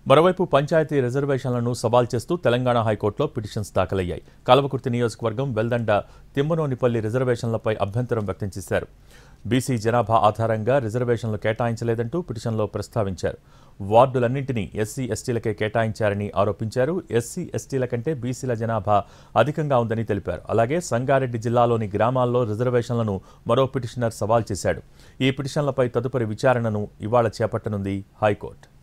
మరోవైపు పంచాయతీ రిజర్వేషన్లను సవాల్ చేస్తూ తెలంగాణ హైకోర్టులో పిటిషన్స్ దాఖలయ్యాయి. కల్వకుర్తి నియోజకవర్గం వెల్దండ తిమ్మనోనిపల్లి రిజర్వేషన్లపై అభ్యంతరం వ్యక్తం చేశారు. బీసీ జనాభా ఆధారంగా రిజర్వేషన్లు కేటాయించలేదంటూ పిటిషన్లో ప్రస్తావించారు. వార్డులన్నింటినీ ఎస్సీ ఎస్టీలకే కేటాయించారని ఆరోపించారు. ఎస్సీ ఎస్టీల కంటే బీసీల జనాభా అధికంగా ఉందని తెలిపారు. అలాగే సంగారెడ్డి జిల్లాలోని గ్రామాల్లో రిజర్వేషన్లను మరో పిటిషనర్ సవాల్ చేశాడు. ఈ పిటిషన్లపై తదుపరి విచారణను ఇవాళ చేపట్టనుంది హైకోర్టు.